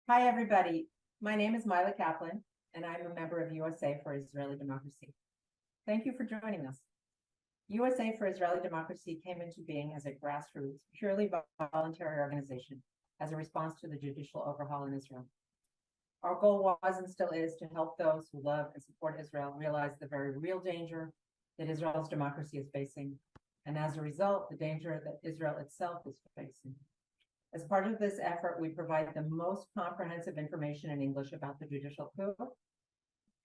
Hi, everybody. My name is Mila Kaplan, and I'm a member of USA for Israeli Democracy. Thank you for joining us. USA for Israeli Democracy came into being as a grassroots, purely voluntary organization as a response to the judicial overhaul in Israel. Our goal was and still is to help those who love and support Israel realize the very real danger that Israel's democracy is facing, and as a result, the danger that Israel itself is facing. As part of this effort, we provide the most comprehensive information in English about the judicial coup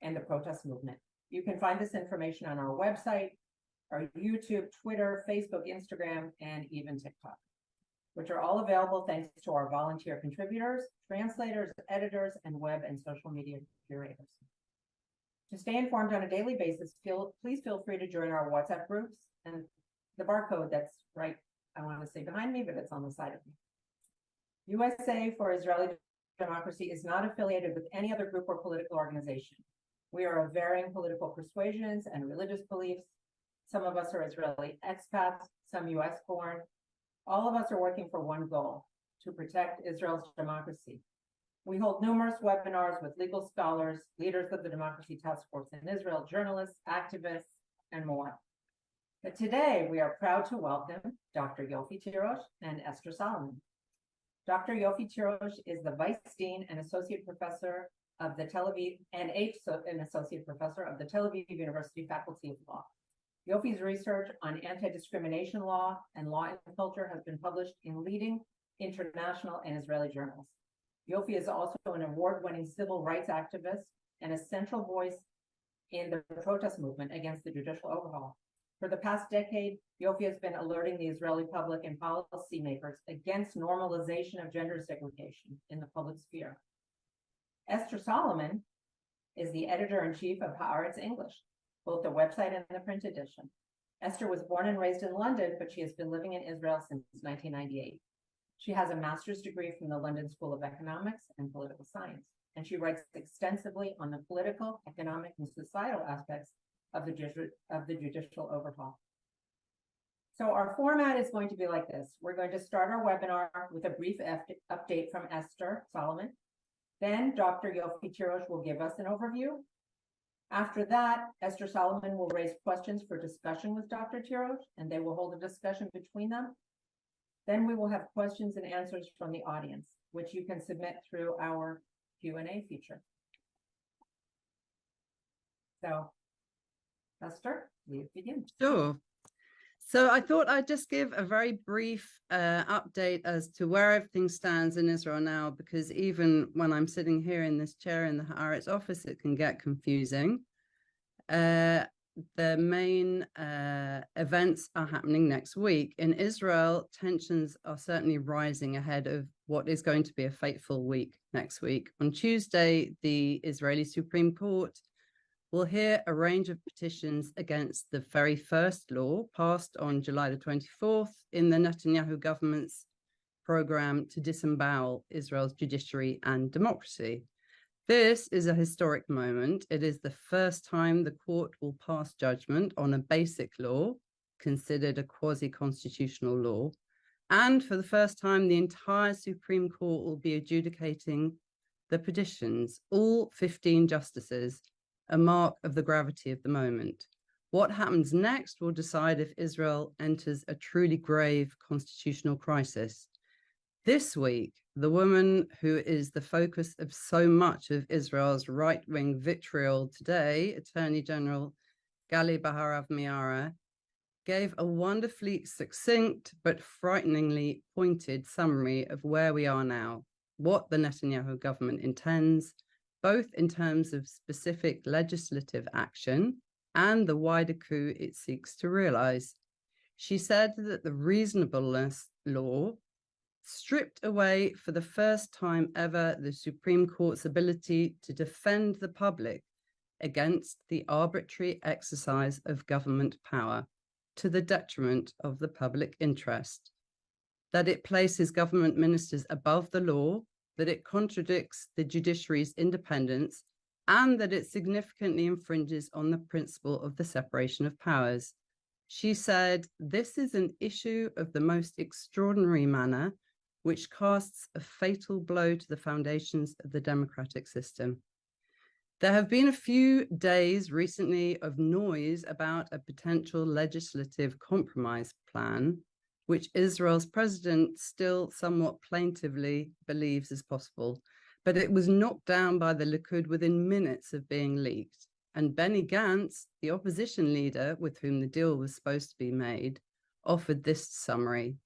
and the protest movement. You can find this information on our website, our YouTube, Twitter, Facebook, Instagram, and even TikTok, which are all available thanks to our volunteer contributors, translators, editors, and web and social media curators. To stay informed on a daily basis, please feel free to join our WhatsApp groups and the barcode that's right, I want to say behind me, but it's on the side of me. USA for Israeli Democracy is not affiliated with any other group or political organization. We are of varying political persuasions and religious beliefs. Some of us are Israeli expats, some US born. All of us are working for one goal, to protect Israel's democracy. We hold numerous webinars with legal scholars, leaders of the Democracy Task Force in Israel, journalists, activists, and more. But today, we are proud to welcome Dr. Yofi Tirosh and Esther Solomon. Dr. Yofi Tirosh is the Vice Dean and Associate Professor of the Tel Aviv and an Associate Professor of the Tel Aviv University Faculty of Law. Yofi's research on anti-discrimination law and law and culture has been published in leading international and Israeli journals. Yofi is also an award-winning civil rights activist and a central voice in the protest movement against the judicial overhaul. For the past decade, Yofi has been alerting the Israeli public and policymakers against normalization of gender segregation in the public sphere. Esther Solomon is the editor-in-chief of Haaretz English, both the website and the print edition. Esther was born and raised in London, but she has been living in Israel since 1998. She has a master's degree from the London School of Economics and Political Science, and she writes extensively on the political, economic, and societal aspects of the judicial overhaul. So our format is going to be like this. We're going to start our webinar with a brief update from Esther Solomon. Then Dr. Yofi Tirosh will give us an overview. After that, Esther Solomon will raise questions for discussion with Dr. Tirosh, and they will hold a discussion between them. Then we will have questions and answers from the audience, which you can submit through our Q&A feature. So, Esther, please begin. Sure. So I thought I'd just give a very brief update as to where everything stands in Israel now, because even when I'm sitting here in this chair in the Haaretz office, it can get confusing. The main events are happening next week. In Israel, tensions are certainly rising ahead of what is going to be a fateful week next week. On Tuesday, the Israeli Supreme Court will hear a range of petitions against the very first law passed on July the 24th in the Netanyahu government's program to disembowel Israel's judiciary and democracy. This is a historic moment. It is the first time the court will pass judgment on a basic law, considered a quasi-constitutional law. And for the first time, the entire Supreme Court will be adjudicating the petitions, all 15 justices, a mark of the gravity of the moment. What happens next will decide if Israel enters a truly grave constitutional crisis. This week, the woman who is the focus of so much of Israel's right-wing vitriol today, Attorney General Gali Baharav Miara, gave a wonderfully succinct but frighteningly pointed summary of where we are now, what the Netanyahu government intends, both in terms of specific legislative action and the wider coup it seeks to realize. She said that the reasonableness law stripped away for the first time ever the Supreme Court's ability to defend the public against the arbitrary exercise of government power to the detriment of the public interest, that it places government ministers above the law, that it contradicts the judiciary's independence, and that it significantly infringes on the principle of the separation of powers. She said, "This is an issue of the most extraordinary manner which casts a fatal blow to the foundations of the democratic system. There have been a few days recently of noise about a potential legislative compromise plan, which Israel's president still somewhat plaintively believes is possible, but it was knocked down by the Likud within minutes of being leaked. And Benny Gantz, the opposition leader with whom the deal was supposed to be made, offered this summary: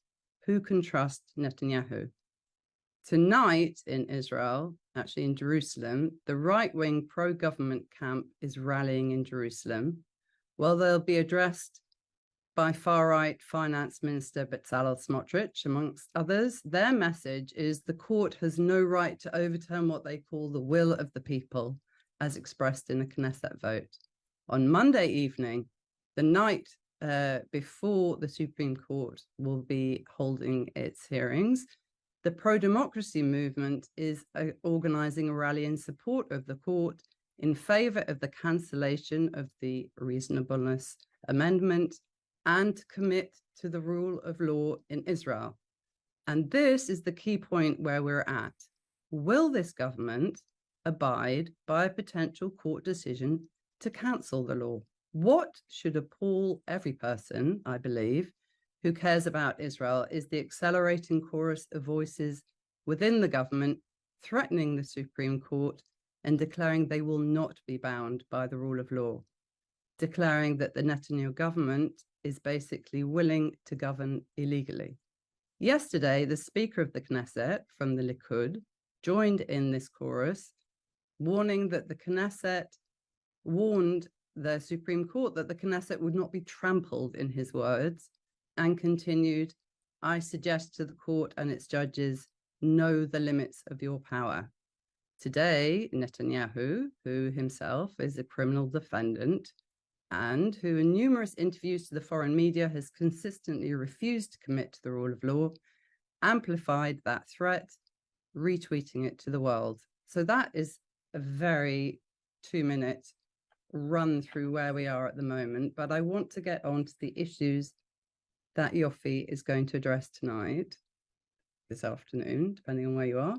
who can trust Netanyahu? Tonight in Israel, actually in Jerusalem, the right-wing pro-government camp is rallying in Jerusalem. Well, they'll be addressed by far-right Finance Minister Bezalel Smotrich, amongst others. Their message is the court has no right to overturn what they call the will of the people, as expressed in a Knesset vote. On Monday evening, the night before the Supreme Court will be holding its hearings, the pro-democracy movement is organizing a rally in support of the court in favor of the cancellation of the reasonableness amendment and to commit to the rule of law in Israel. And this is the key point where we're at. Will this government abide by a potential court decision to cancel the law? What should appall every person, I believe, who cares about Israel is the accelerating chorus of voices within the government threatening the Supreme Court and declaring they will not be bound by the rule of law, declaring that the Netanyahu government is basically willing to govern illegally. Yesterday, the Speaker of the Knesset from the Likud joined in this chorus, warning that the Knesset warned the Supreme Court that the Knesset would not be trampled, in his words, and continued, I suggest to the court and its judges, know the limits of your power. Today, Netanyahu, who himself is a criminal defendant and who in numerous interviews to the foreign media has consistently refused to commit to the rule of law, amplified that threat, retweeting it to the world. So that is a very 2-minute run through where we are at the moment, but I want to get on to the issues that Yofi is going to address tonight, this afternoon, depending on where you are.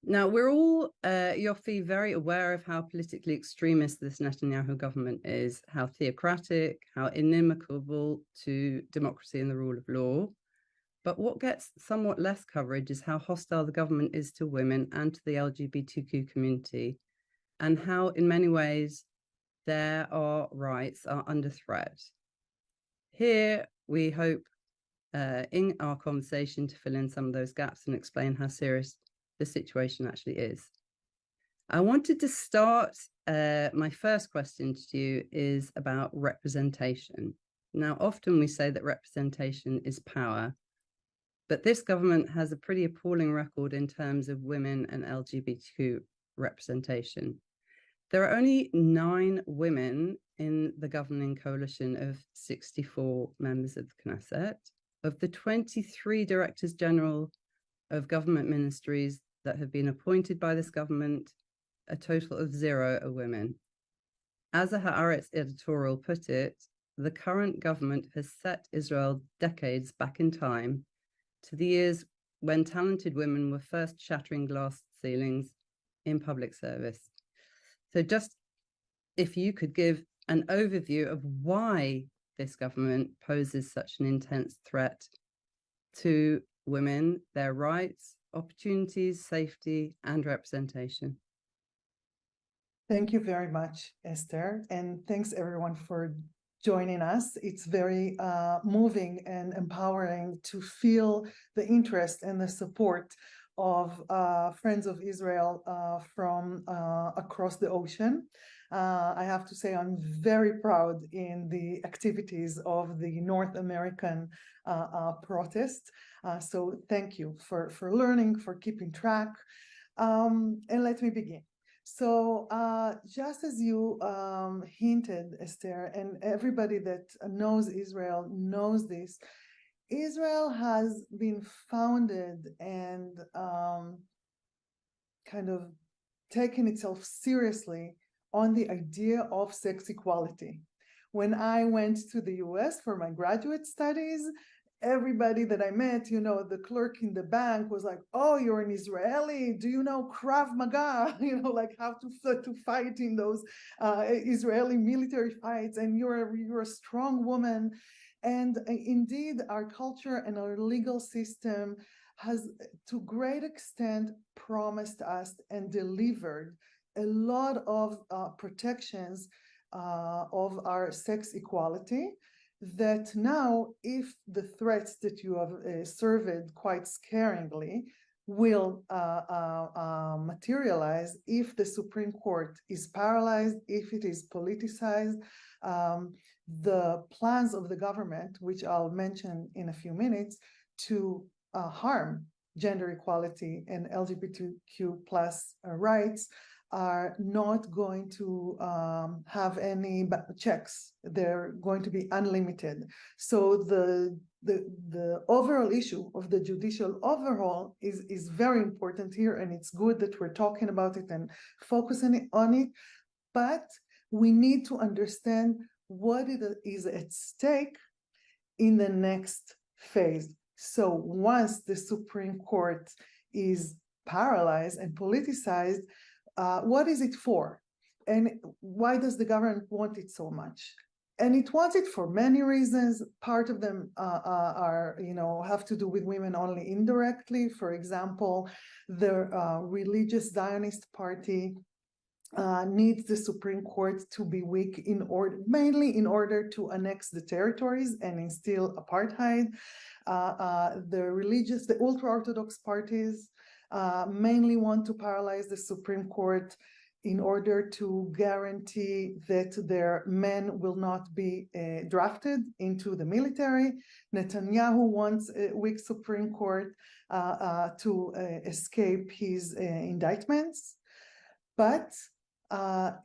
Now, we're all, Yofi, very aware of how politically extremist this Netanyahu government is, how theocratic, how inimical to democracy and the rule of law. But what gets somewhat less coverage is how hostile the government is to women and to the LGBTQ community, and how, in many ways, their rights are under threat. Here, we hope in our conversation to fill in some of those gaps and explain how serious the situation actually is. I wanted to start, my first question to you is about representation. Now, often we say that representation is power, but this government has a pretty appalling record in terms of women and LGBTQ representation. There are only 9 women in the governing coalition of 64 members of the Knesset. Of the 23 directors general of government ministries that have been appointed by this government, a total of 0 are women. As a Haaretz editorial put it, the current government has set Israel decades back in time to the years when talented women were first shattering glass ceilings in public service. So just if you could give an overview of why this government poses such an intense threat to women, their rights, opportunities, safety, and representation. Thank you very much, Esther, and thanks everyone for joining us. It's very moving and empowering to feel the interest and the support of Friends of Israel from across the ocean. I have to say I'm very proud in the activities of the North American protest. So thank you for learning, for keeping track. And let me begin. So just as you hinted, Esther, and everybody that knows Israel knows this, Israel has been founded and kind of taken itself seriously on the idea of sex equality. When I went to the US for my graduate studies, everybody that I met, the clerk in the bank was like, "Oh, you're an Israeli. Do you know Krav Maga? Like how to fight in those Israeli military fights, and you're a strong woman." And indeed, our culture and our legal system has, to great extent, promised us and delivered a lot of protections of our sex equality, that now, if the threats that you have surveyed quite scaringly will materialize, if the Supreme Court is paralyzed, if it is politicized, the plans of the government, which I'll mention in a few minutes, to harm gender equality and LGBTQ plus rights are not going to have any checks. They're going to be unlimited. So the overall issue of the judicial overhaul is very important here, and it's good that we're talking about it and focusing on it. But we need to understand what is at stake in the next phase. So once the Supreme Court is paralyzed and politicized, what is it for? And why does the government want it so much? And it wants it for many reasons. Part of them are, have to do with women only indirectly. For example, the religious Zionist party needs the Supreme Court to be weak mainly in order to annex the territories and instill apartheid. The ultra-Orthodox parties mainly want to paralyze the Supreme Court in order to guarantee that their men will not be drafted into the military. Netanyahu wants a weak Supreme Court to escape his indictments. But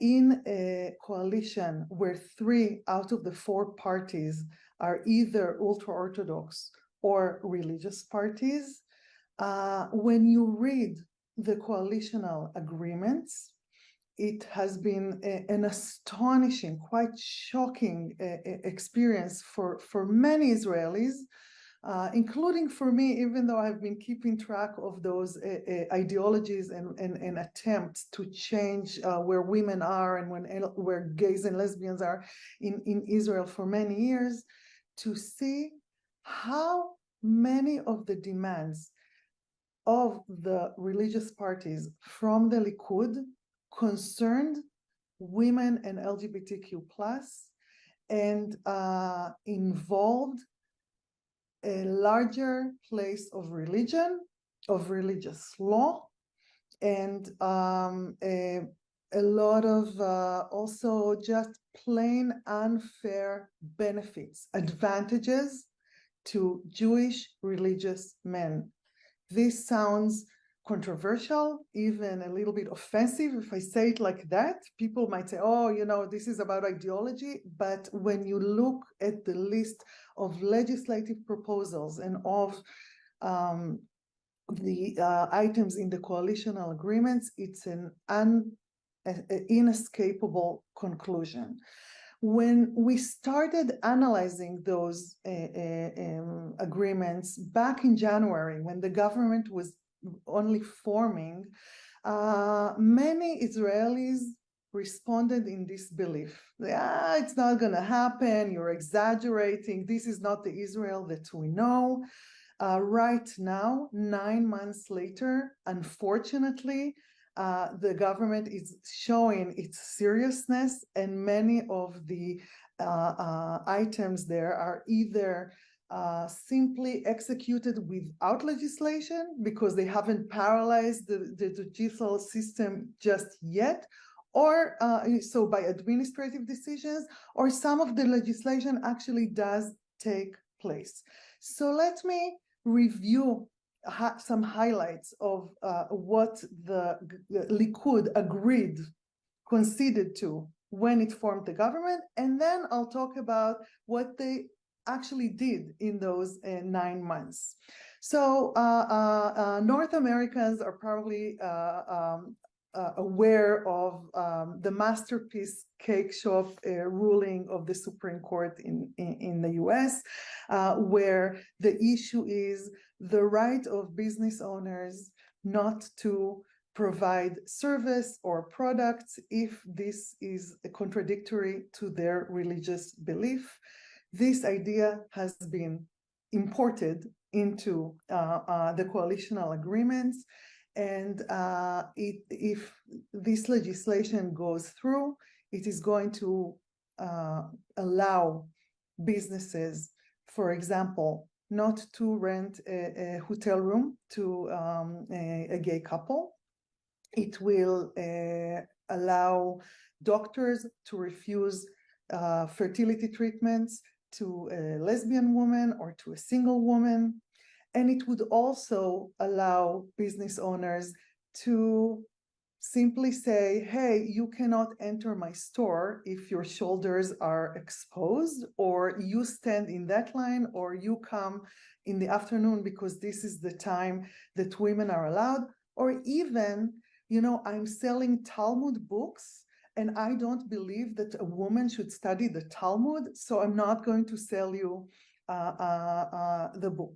in a coalition where 3 out of the 4 parties are either ultra-Orthodox or religious parties, when you read the coalitional agreements, it has been an astonishing, quite shocking experience for many Israelis, including for me, even though I've been keeping track of those ideologies and attempts to change where women are and where gays and lesbians are in Israel for many years, to see how many of the demands of the religious parties from the Likud concerned women and LGBTQ plus, and involved a larger place of religion, of religious law, and a lot of also just plain unfair benefits, advantages to Jewish religious men. This sounds controversial, even a little bit offensive. If I say it like that, people might say, "Oh, this is about ideology." But when you look at the list of legislative proposals and of the items in the coalitional agreements, it's an inescapable conclusion. When we started analyzing those agreements back in January, when the government was only forming, many Israelis responded in this belief. It's not going to happen. You're exaggerating. This is not the Israel that we know. Right now, 9 months later, unfortunately, the government is showing its seriousness, and many of the items there are either simply executed without legislation because they haven't paralyzed the judicial system just yet, or so by administrative decisions, or some of the legislation actually does take place. So let me review some highlights of what the Likud conceded to when it formed the government, and then I'll talk about what they actually did in those 9 months. So North Americans are probably aware of the masterpiece cake shop ruling of the Supreme Court in the US, where the issue is the right of business owners not to provide service or products if this is contradictory to their religious belief. This idea has been imported into the coalitional agreements. And if this legislation goes through, it is going to allow businesses, for example, not to rent a hotel room to a gay couple. It will allow doctors to refuse fertility treatments to a lesbian woman or to a single woman. And it would also allow business owners to simply say, hey, you cannot enter my store if your shoulders are exposed, or you stand in that line, or you come in the afternoon because this is the time that women are allowed, or even, you know, I'm selling Talmud books and I don't believe that a woman should study the Talmud, so I'm not going to sell you the book.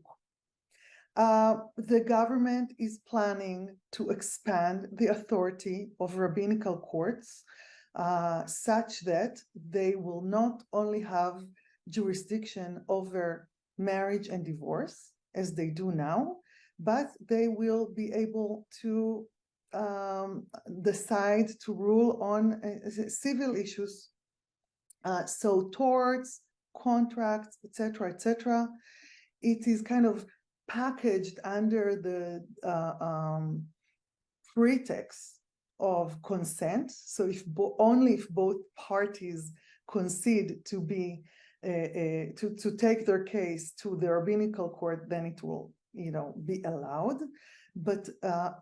The government is planning to expand the authority of rabbinical courts such that they will not only have jurisdiction over marriage and divorce, as they do now, but they will be able to decide to rule on civil issues. So torts, contracts, etc., etc. It is kind of packaged under the pretext of consent. So if only if both parties concede to be to take their case to the rabbinical court, then it will, you know, be allowed. But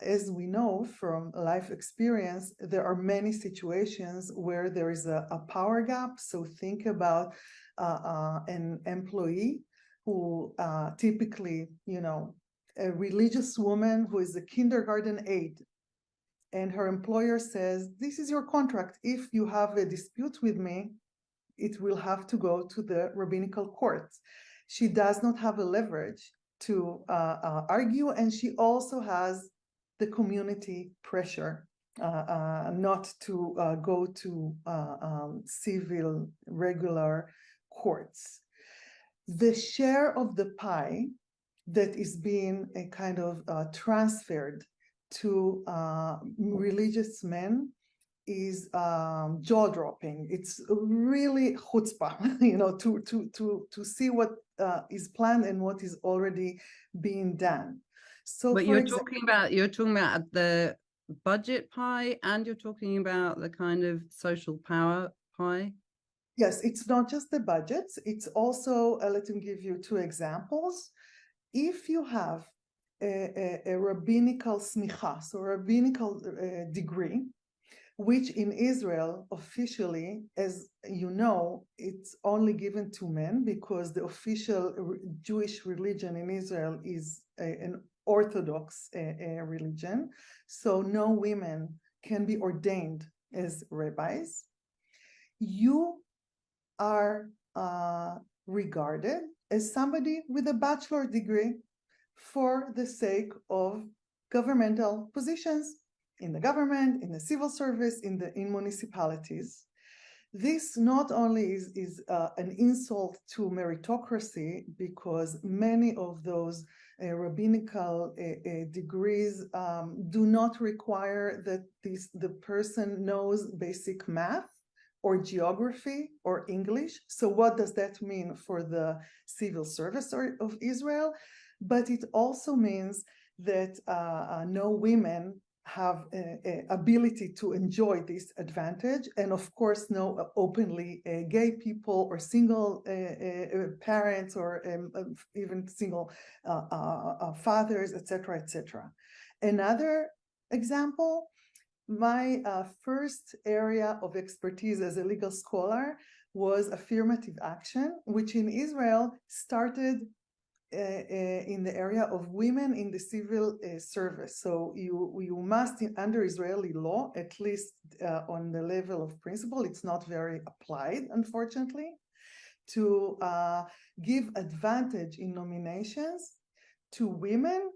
as we know from life experience, there are many situations where there is a power gap. So think about an employee who typically, you know, a religious woman who is a kindergarten aide, and her employer says, this is your contract. If you have a dispute with me, it will have to go to the rabbinical court. She does not have a leverage to argue, and she also has the community pressure not to go to civil regular courts. The share of the pie that is being a kind of transferred to religious men is jaw-dropping. It's really chutzpah, you know, to see what is planned and what is already being done. So, but you're talking about the budget pie, and you're talking about the kind of social power pie. Yes, it's not just the budgets. It's also, let me give you two examples. If you have a rabbinical smicha, so a rabbinical degree, which in Israel officially, as you know, it's only given to men because the official Jewish religion in Israel is an Orthodox religion. So no women can be ordained as rabbis. You are regarded as somebody with a bachelor degree for the sake of governmental positions in the government, in the civil service, in municipalities. This not only is an insult to meritocracy, because many of those rabbinical degrees do not require that the person knows basic math or geography or English. So what does that mean for the civil service of Israel? But it also means that no women have ability to enjoy this advantage, and of course no openly gay people or single parents or even single fathers, etc., etc. Another example, my first area of expertise as a legal scholar was affirmative action, which in Israel started in the area of women in the civil service. So you must, under Israeli law, at least on the level of principle, it's not very applied, unfortunately, to give advantage in nominations to women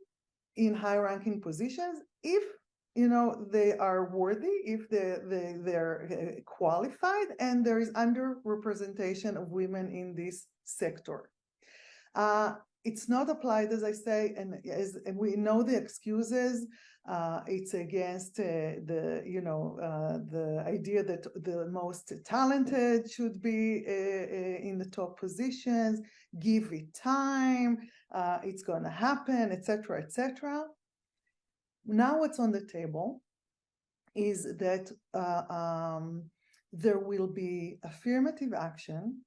in high-ranking positions if they are worthy, if they're qualified, and there is underrepresentation of women in this sector. It's not applied, as I say, and we know the excuses. It's against the idea that the most talented should be in the top positions. Give it time. It's going to happen, etc., etc. Now, what's on the table is that there will be affirmative action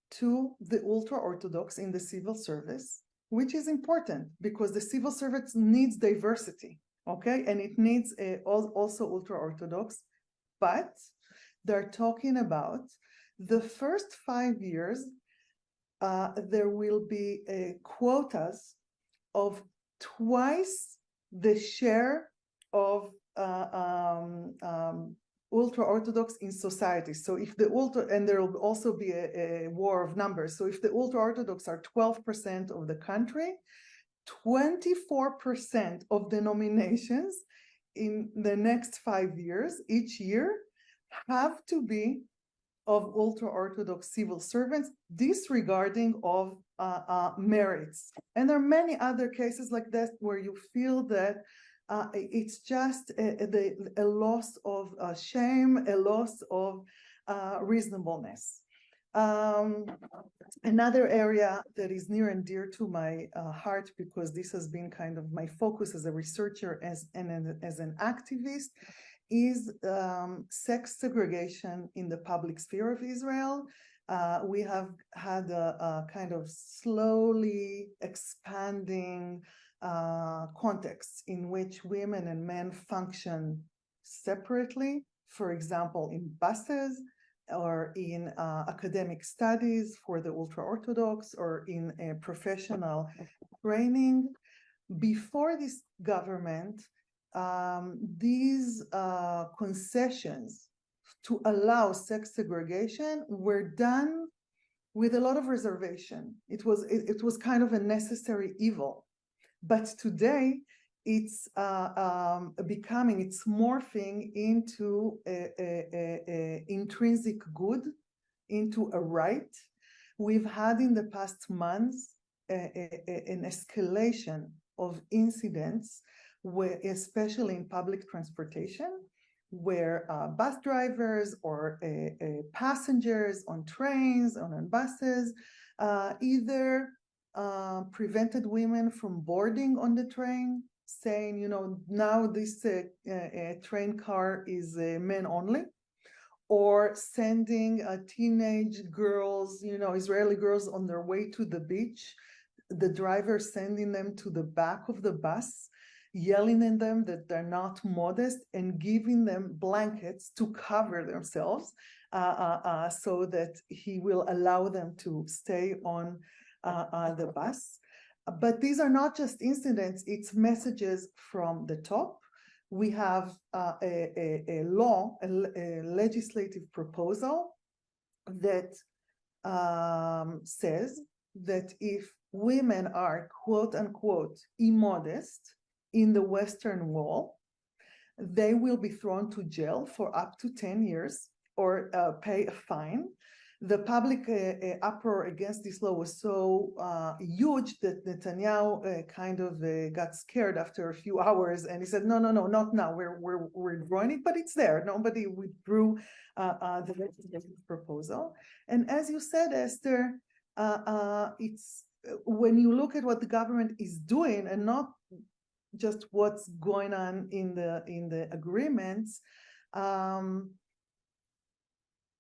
to the ultra-Orthodox in the civil service, which is important because the civil service needs diversity, okay? And it needs also ultra-Orthodox, but they're talking about the first 5 years, there will be quotas of twice the share of ultra-Orthodox in society. So if and there will also be a war of numbers. So if the ultra-Orthodox are 12% of the country, 24% of the nominations in the next 5 years, each year, have to be of ultra-Orthodox civil servants, disregarding of merits. And there are many other cases like that where you feel that it's just a loss of shame, a loss of reasonableness. Another area that is near and dear to my heart, because this has been kind of my focus as a researcher and as an activist, is sex segregation in the public sphere of Israel. We have had a kind of slowly expanding contexts in which women and men function separately, for example, in buses or in academic studies for the ultra-Orthodox or in professional training. Before this government, these concessions to allow sex segregation were done with a lot of reservation. It was kind of a necessary evil. But today, it's morphing into a intrinsic good, into a right. We've had in the past months an escalation of incidents, where, especially in public transportation, where bus drivers or passengers on trains, on buses, either prevented women from boarding on the train, saying, now this train car is men only, or sending teenage girls, Israeli girls on their way to the beach, the driver sending them to the back of the bus, yelling at them that they're not modest and giving them blankets to cover themselves so that he will allow them to stay on the bus. But these are not just incidents, it's messages from the top. We have a legislative proposal that says that if women are quote unquote immodest in the Western Wall, they will be thrown to jail for up to 10 years or pay a fine. The public uproar against this law was so huge that Netanyahu kind of got scared after a few hours, and he said, no, not now, we're drawing it, but it's there. Nobody withdrew the legislative proposal. And as you said, Esther, it's when you look at what the government is doing and not just what's going on in the agreements,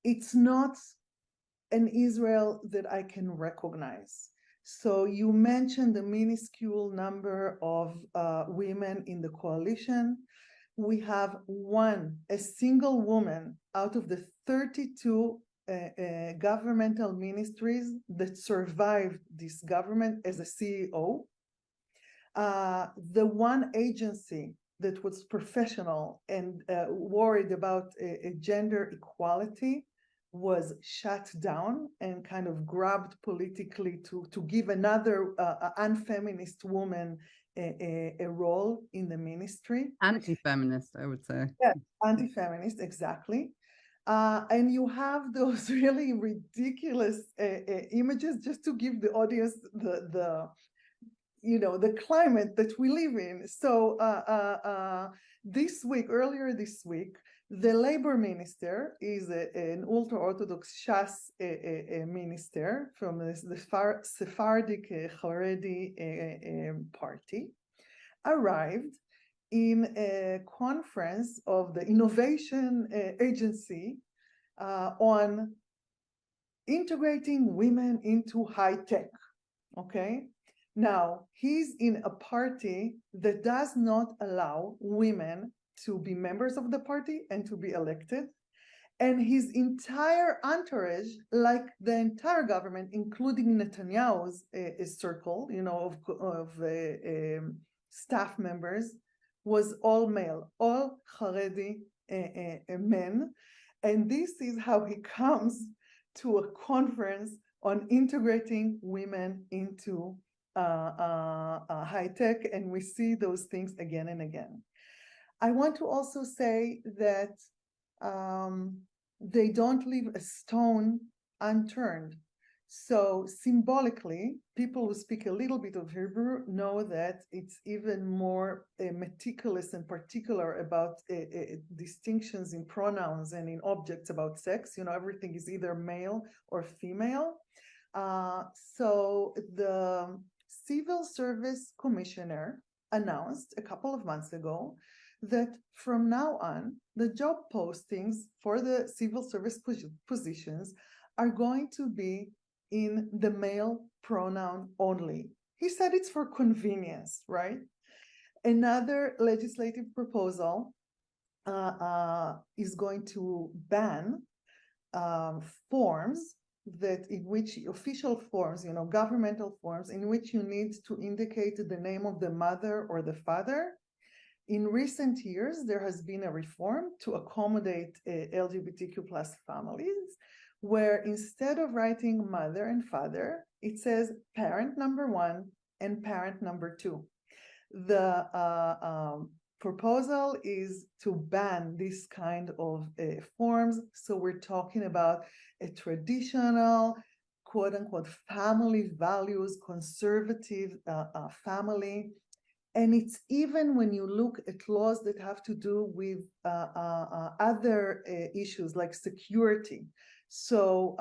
it's not an Israel that I can recognize. So you mentioned the minuscule number of women in the coalition. We have a single woman out of the 32 governmental ministries that survived this government as a CEO. The one agency that was professional and worried about gender equality was shut down and kind of grabbed politically to give another unfeminist woman a role in the ministry. Anti-feminist, I would say. Yeah, anti-feminist, exactly. And you have those really ridiculous images just to give the audience the climate that we live in. So earlier this week, the labor minister is an ultra-Orthodox Shas minister from the Sephardic Haredi party, arrived in a conference of the innovation agency on integrating women into high tech. Okay. Now, he's in a party that does not allow women to be members of the party and to be elected. And his entire entourage, like the entire government, including Netanyahu's circle, of staff members, was all male, all Haredi men. And this is how he comes to a conference on integrating women into high tech, and we see those things again and again. I want to also say that they don't leave a stone unturned. So symbolically, people who speak a little bit of Hebrew know that it's even more meticulous and particular about distinctions in pronouns and in objects about sex. Everything is either male or female. So the Civil Service Commissioner announced a couple of months ago that from now on, the job postings for the civil service positions are going to be in the male pronoun only. He said it's for convenience, right? Another legislative proposal is going to ban forms official forms, governmental forms in which you need to indicate the name of the mother or the father. In recent years, there has been a reform to accommodate LGBTQ plus families, where instead of writing mother and father, it says parent number 1 and parent number 2. The proposal is to ban this kind of forms. So we're talking about a traditional, quote unquote, family values, conservative family. And it's even when you look at laws that have to do with other issues like security. So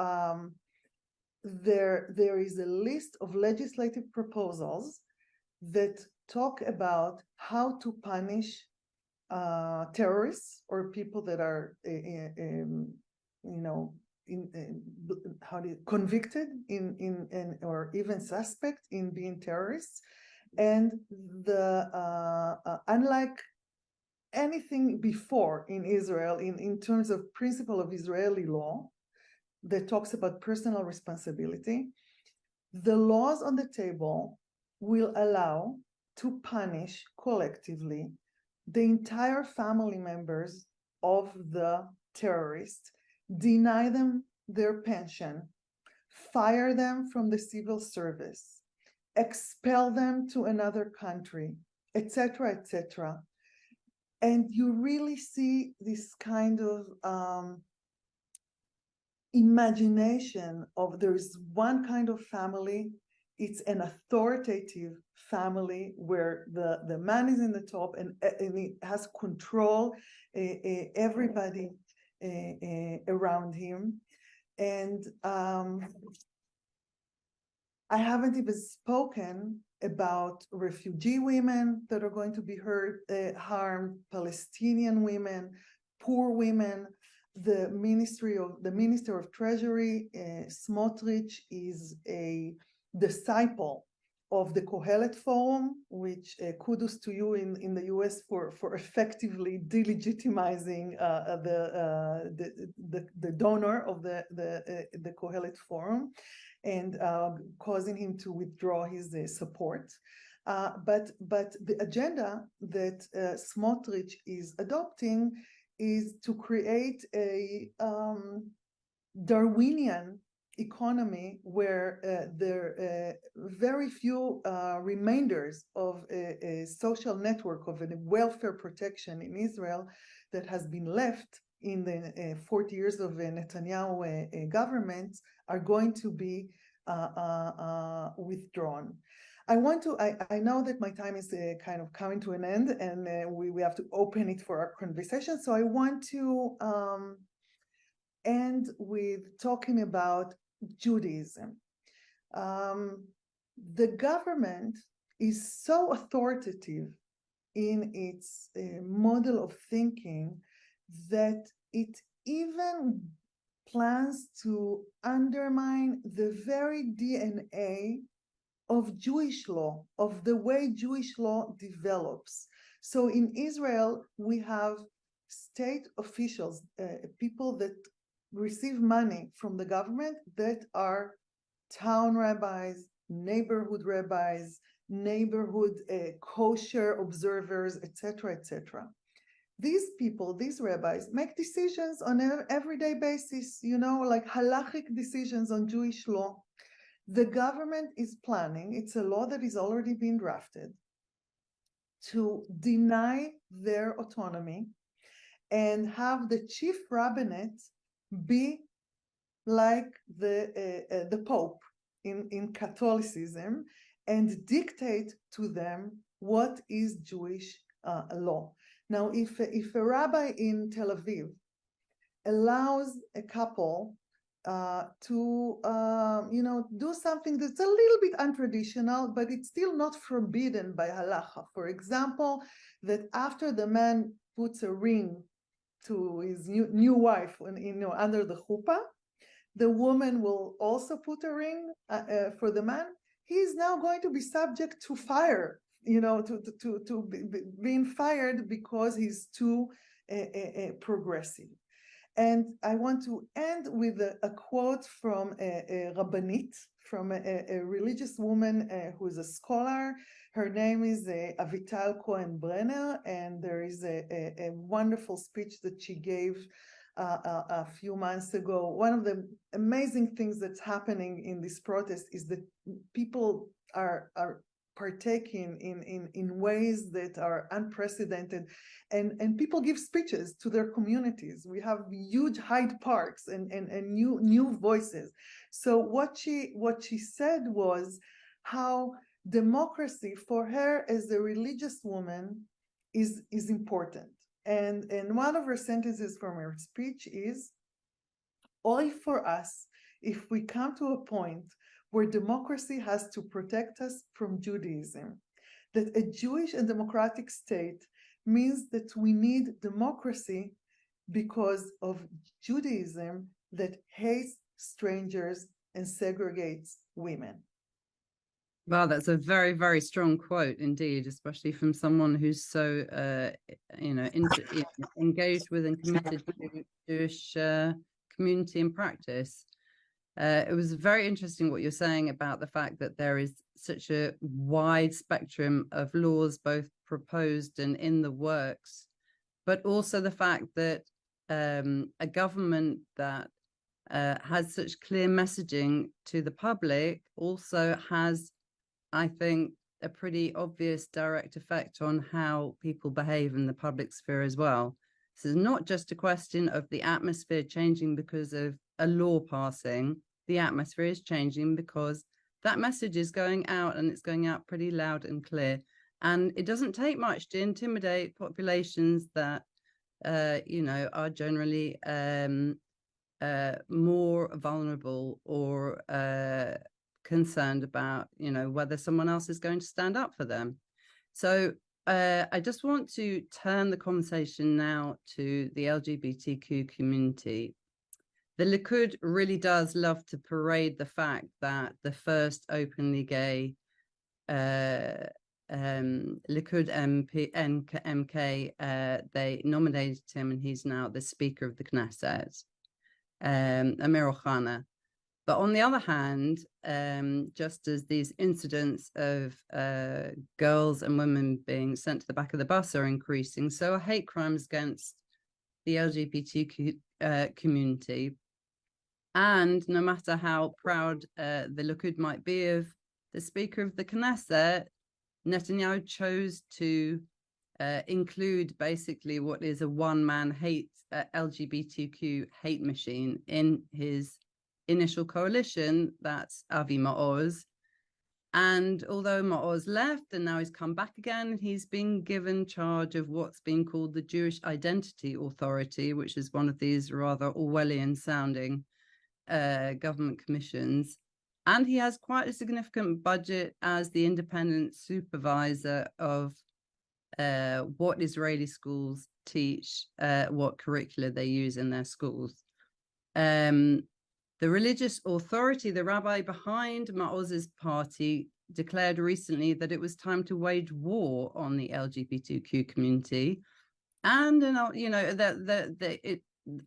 there is a list of legislative proposals that talk about how to punish terrorists or people that are, convicted in or even suspect in being terrorists. And unlike anything before in Israel, in terms of principle of Israeli law that talks about personal responsibility, the laws on the table will allow to punish collectively the entire family members of the terrorists, deny them their pension, fire them from the civil service, expel them to another country, etc., etc. And you really see this kind of imagination of there is one kind of family. It's an authoritative family where the man is in the top and he has control everybody around him. And I haven't even spoken about refugee women that are going to be harmed, Palestinian women, poor women. The Minister of Treasury, Smotrich, is a disciple of the Kohelet Forum, which kudos to you in the US for effectively delegitimizing the donor of the Kohelet Forum and causing him to withdraw his support. But the agenda that Smotrich is adopting is to create a Darwinian economy where there are very few remainders of a social network of a welfare protection in Israel that has been left in the 40 years of Netanyahu government are going to be withdrawn. I know that my time is kind of coming to an end, and we have to open it for our conversation. So I want to end with talking about Judaism. The government is so authoritative in its model of thinking that it even plans to undermine the very DNA of Jewish law, of the way Jewish law develops. So in Israel, we have state officials, people that receive money from the government that are town rabbis, neighborhood kosher observers, etc., etc. These people, these rabbis, make decisions on an everyday basis, like halachic decisions on Jewish law. The government is planning, it's a law that is already being drafted, to deny their autonomy and have the chief rabbinate be like the Pope in Catholicism and dictate to them what is Jewish law. Now, if a rabbi in Tel Aviv allows a couple to do something that's a little bit untraditional, but it's still not forbidden by halacha. For example, that after the man puts a ring to his new wife, under the chuppah, the woman will also put a ring for the man. He is now going to be subject to fire, to being fired because he's too progressive. And I want to end with a quote from a Rabbanit, from a religious woman who is a scholar. Her name is Avital Cohen-Brenner, and there is a wonderful speech that she gave a few months ago. One of the amazing things that's happening in this protest is that people are partaking in ways that are unprecedented, and people give speeches to their communities. We have huge Hyde Parks and new voices. So what she said was how democracy for her as a religious woman is important. And one of her sentences from her speech is, "Oy for us if we come to a point where democracy has to protect us from Judaism. That a Jewish and democratic state means that we need democracy because of Judaism that hates strangers and segregates women." Wow, that's a very, very strong quote indeed, especially from someone who's so, engaged with and committed to Jewish community and practice. It was very interesting what you're saying about the fact that there is such a wide spectrum of laws, both proposed and in the works, but also the fact that a government that has such clear messaging to the public also has, I think, a pretty obvious direct effect on how people behave in the public sphere as well. This is not just a question of the atmosphere changing because of a law passing. The atmosphere is changing because that message is going out, and it's going out pretty loud and clear. And it doesn't take much to intimidate populations that, are generally more vulnerable or concerned about, whether someone else is going to stand up for them. So I just want to turn the conversation now to the LGBTQ community. The Likud really does love to parade the fact that the first openly gay Likud MK, they nominated him, and he's now the Speaker of the Knesset, Amir Ohana. But on the other hand, just as these incidents of girls and women being sent to the back of the bus are increasing, so are hate crimes against the LGBTQ community. And no matter how proud the Likud might be of the Speaker of the Knesset, Netanyahu chose to include basically what is a one-man hate LGBTQ hate machine in his initial coalition. That's Avi Maoz. And although Maoz left and now he's come back again, he's been given charge of what's being called the Jewish Identity Authority, which is one of these rather Orwellian sounding government commissions. And he has quite a significant budget as the independent supervisor of what Israeli schools teach, what curricula they use in their schools. The religious authority, the rabbi behind Maoz's party, declared recently that it was time to wage war on the LGBTQ community. And, you know,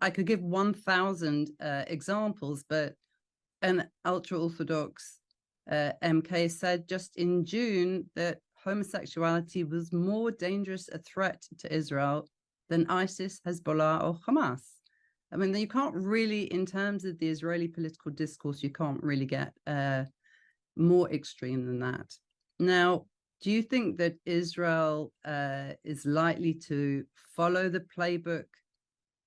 I could give 1,000 examples, but an ultra-Orthodox MK said just in June that homosexuality was more dangerous a threat to Israel than ISIS, Hezbollah, or Hamas. I mean, you can't really, in terms of the Israeli political discourse, you can't really get more extreme than that. Now, do you think that Israel is likely to follow the playbook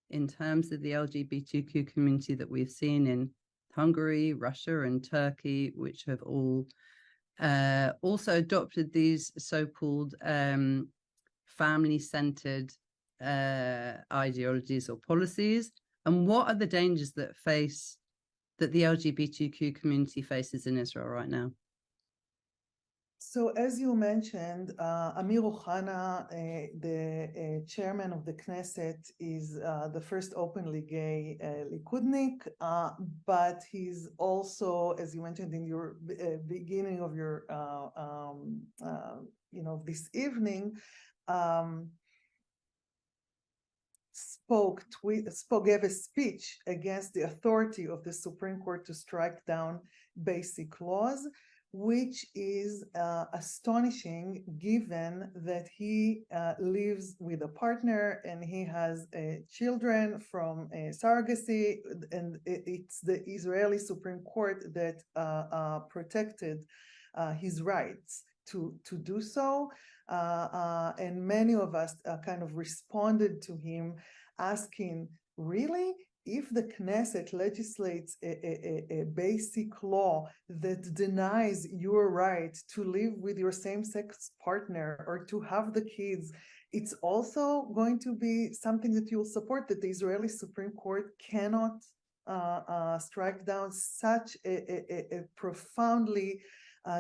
in terms of the LGBTQ community that we've seen in Hungary, Russia, and Turkey, which have all also adopted these so-called family-centered ideologies or policies? And what are the dangers that the LGBTQ community faces in Israel right now? So as you mentioned, Amir Ohana, the chairman of the Knesset, is the first openly gay Likudnik, but he's also, as you mentioned in your beginning of your, this evening, gave a speech against the authority of the Supreme Court to strike down basic laws, which is astonishing given that he lives with a partner and he has children from surrogacy, and it's the Israeli Supreme Court that protected his rights to do so. And many of us kind of responded to him asking, really? If the Knesset legislates a basic law that denies your right to live with your same-sex partner or to have the kids, it's also going to be something that you'll support, that the Israeli Supreme Court cannot strike down such a profoundly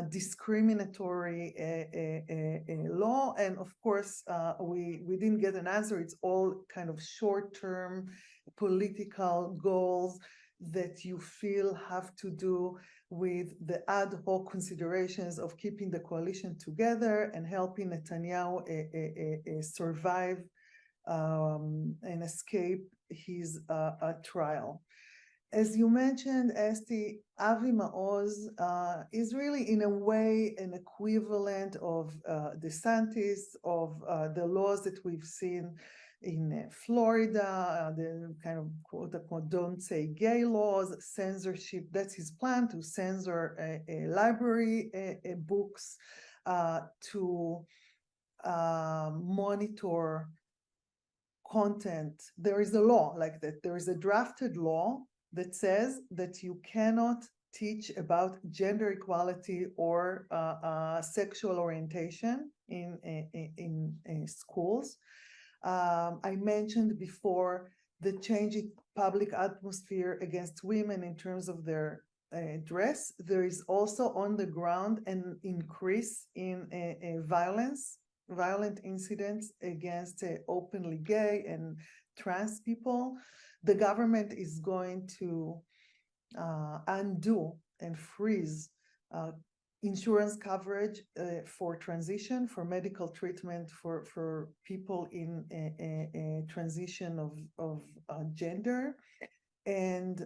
discriminatory law. And of course, we didn't get an answer. It's all kind of short-term political goals that you feel have to do with the ad hoc considerations of keeping the coalition together and helping Netanyahu survive and escape his trial. As you mentioned, Esti, Avi Maoz is really in a way an equivalent of DeSantis, of the laws that we've seen in Florida, the kind of quote-unquote don't say gay laws, censorship. That's his plan, to censor library books, to monitor content. There is a law like that. There is a drafted law that says that you cannot teach about gender equality or sexual orientation in schools. I mentioned before the changing public atmosphere against women in terms of their dress. There is also on the ground an increase in violent incidents against openly gay and trans people. The government is going to undo and freeze insurance coverage for transition, for medical treatment for people in a transition of gender. And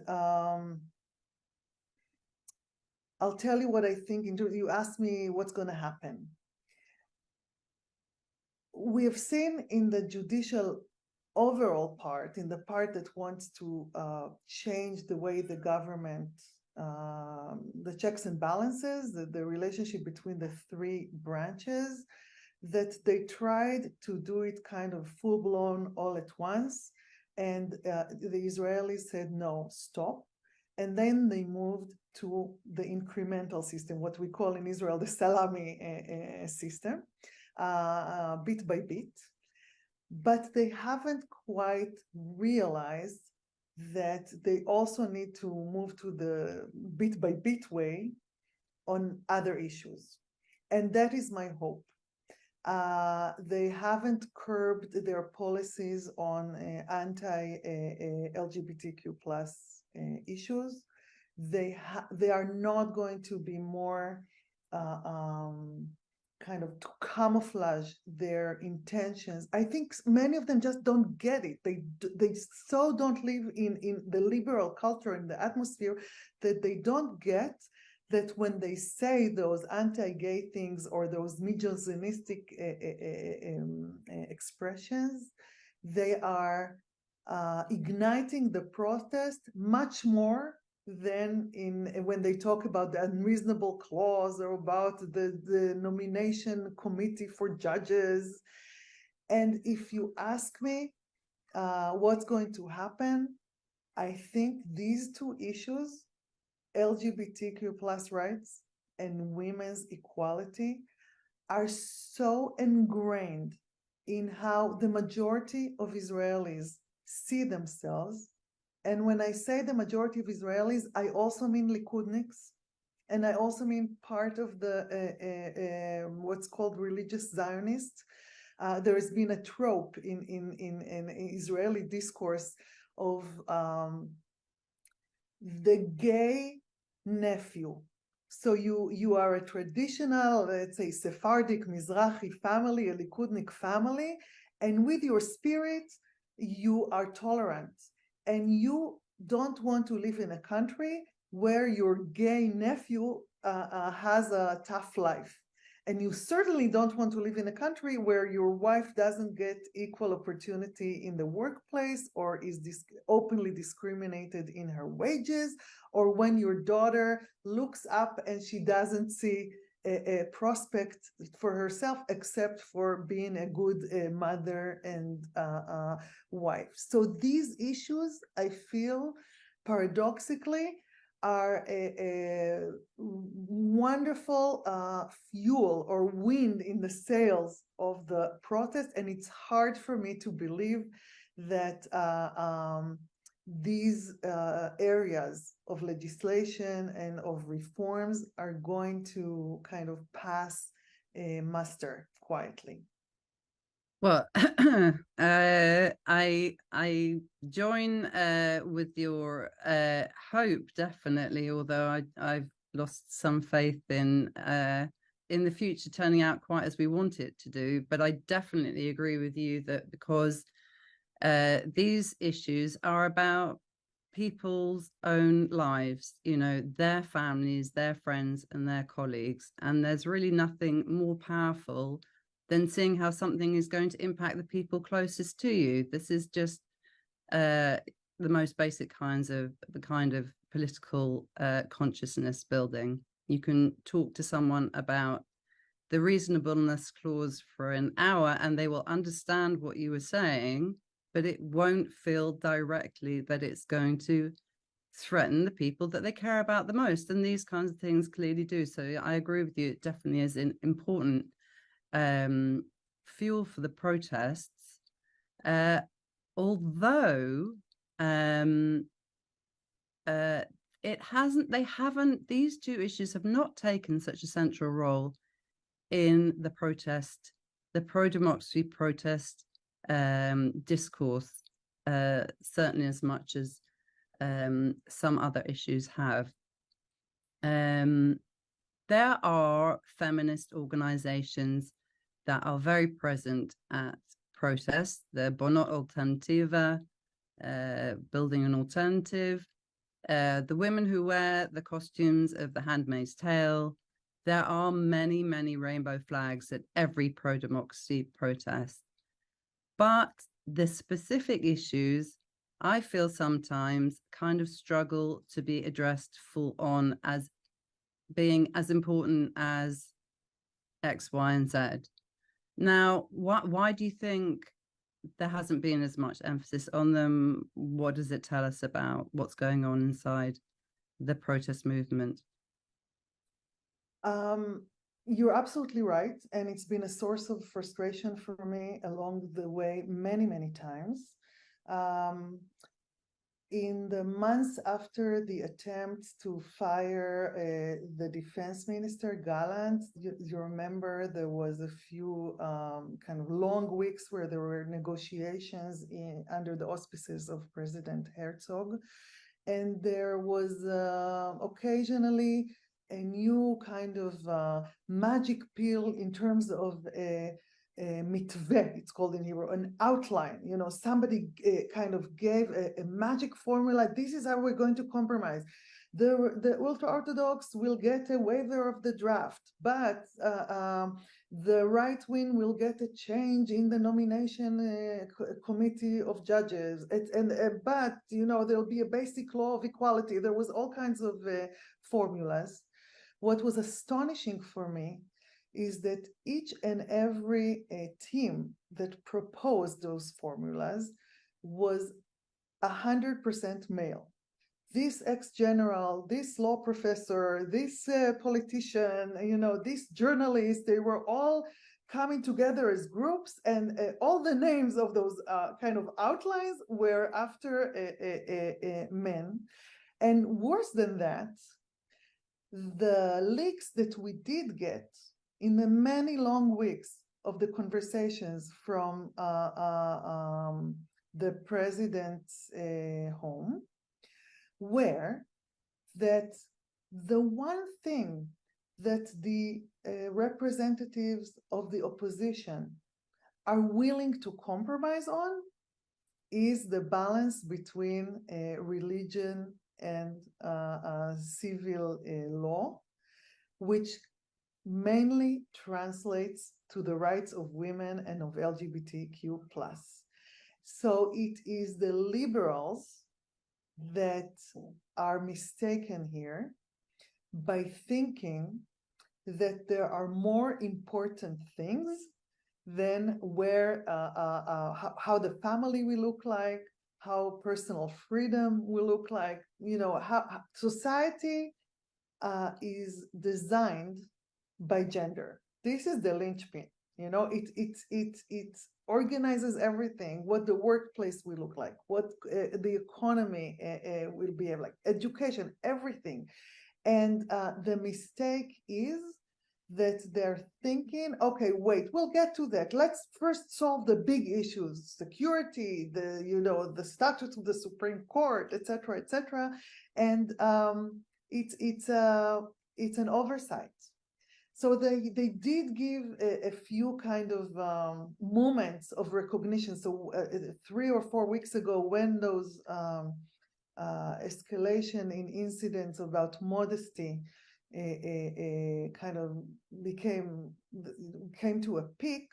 I'll tell you what I think. You asked me what's going to happen. We have seen in the judicial overall part, in the part that wants to change the way the government, the checks and balances, the relationship between the three branches, that they tried to do it kind of full-blown all at once. And the Israelis said, no, stop. And then they moved to the incremental system, what we call in Israel the salami system, bit by bit. But they haven't quite realized that they also need to move to the bit by bit way on other issues. And that is my hope. They haven't curbed their policies on anti-LGBTQ plus issues. They are not going to be more kind of to camouflage their intentions. I think many of them just don't get it. They so don't live in the liberal culture, in the atmosphere, that they don't get that when they say those anti-gay things or those misogynistic expressions, they are igniting the protest much more than when they talk about the unreasonable clause or about the nomination committee for judges. And if you ask me what's going to happen, I think these two issues, LGBTQ plus rights and women's equality, are so ingrained in how the majority of Israelis see themselves. And when I say the majority of Israelis, I also mean Likudniks, and I also mean part of the what's called religious Zionists. There has been a trope in Israeli discourse of the gay nephew. So you are a traditional, let's say, Sephardic, Mizrahi family, a Likudnik family, and with your spirit, you are tolerant. And you don't want to live in a country where your gay nephew has a tough life. And you certainly don't want to live in a country where your wife doesn't get equal opportunity in the workplace or is openly discriminated in her wages, or when your daughter looks up and she doesn't see a prospect for herself except for being a good mother and wife. So these issues, I feel, paradoxically, are a wonderful fuel or wind in the sails of the protest, and it's hard for me to believe that these areas of legislation and of reforms are going to kind of pass muster quietly. Well, I join with your hope, definitely, although I've lost some faith in the future turning out quite as we want it to do. But I definitely agree with you that because these issues are about people's own lives, you know, their families, their friends, and their colleagues. And there's really nothing more powerful than seeing how something is going to impact the people closest to you. This is just the most basic kind of political consciousness building. You can talk to someone about the reasonableness clause for an hour and they will understand what you were saying, but it won't feel directly that it's going to threaten the people that they care about the most. And these kinds of things clearly do. So I agree with you. It definitely is an important fuel for the protests, although these two issues have not taken such a central role in the protest, the pro-democracy protest discourse, certainly as much as some other issues have. There are feminist organizations that are very present at protests. The Bonot Alternativa, Building an Alternative, the women who wear the costumes of The Handmaid's Tale. There are many, many rainbow flags at every pro-democracy protest. But the specific issues, I feel sometimes kind of struggle to be addressed full on as being as important as X, Y, and Z. Now, why do you think there hasn't been as much emphasis on them? What does it tell us about what's going on inside the protest movement? You're absolutely right. And it's been a source of frustration for me along the way many, many times. In the months after the attempt to fire the defense minister, Gallant, you remember there was a few kind of long weeks where there were negotiations under the auspices of President Herzog. And there was occasionally a new kind of magic pill in terms of a mitveh, it's called in Hebrew, an outline. You know, somebody kind of gave a magic formula. This is how we're going to compromise. The ultra-Orthodox will get a waiver of the draft, but the right wing will get a change in the nomination committee of judges. But, you know, there'll be a basic law of equality. There was all kinds of formulas. What was astonishing for me is that each and every team that proposed those formulas was 100% male. This ex-general, this law professor, this politician, you know, this journalist, they were all coming together as groups, and all the names of those kind of outlines were after men. And worse than that, the leaks that we did get in the many long weeks of the conversations from the president's home were that the one thing that the representatives of the opposition are willing to compromise on is the balance between religion and civil law, which mainly translates to the rights of women and of LGBTQ+. So it is the liberals that are mistaken here by thinking that there are more important things than where how the family will look like, how personal freedom will look like. You know, how society is designed by gender. This is the linchpin. You know, it organizes everything, what the workplace will look like, what the economy will be like, education, everything. And the mistake is that they're thinking, okay, wait, we'll get to that. Let's first solve the big issues, security, the statute of the Supreme Court, etc., etc. And it's an oversight. So they did give a few kind of moments of recognition. So 3 or 4 weeks ago, when those escalation in incidents about modesty kind of came to a peak,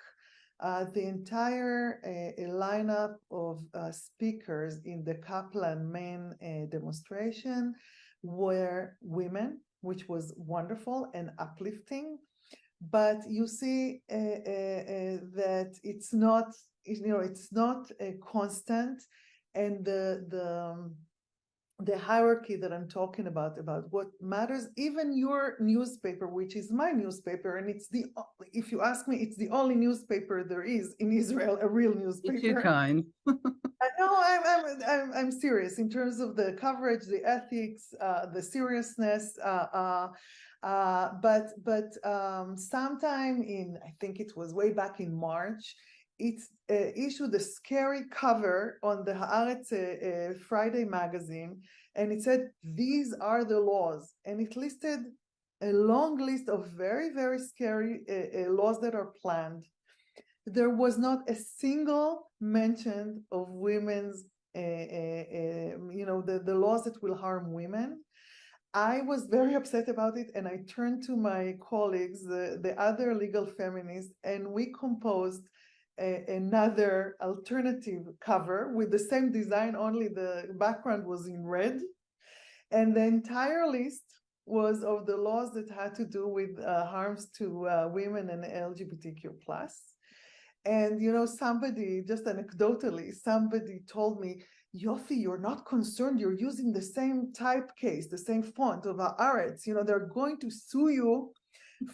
the entire lineup of speakers in the Kaplan main demonstration were women, which was wonderful and uplifting. But you see that it's not, it's not a constant, and the hierarchy that I'm talking about what matters, even your newspaper, which is my newspaper, and if you ask me, it's the only newspaper there is in Israel, a real newspaper. You're too kind. No, I'm serious in terms of the coverage, the ethics, the seriousness. But sometime I think it was way back in March, it issued a scary cover on the Haaretz Friday magazine, and it said, "These are the laws," and it listed a long list of very, very scary laws that are planned. There was not a single mention of women's, the laws that will harm women. I was very upset about it, and I turned to my colleagues, the other legal feminists, and we composed another alternative cover with the same design, only the background was in red. And the entire list was of the laws that had to do with harms to women and LGBTQ plus. And, somebody, just anecdotally, somebody told me, Yofi, you're not concerned. You're using the same typecase, the same font of Haaretz. They're going to sue you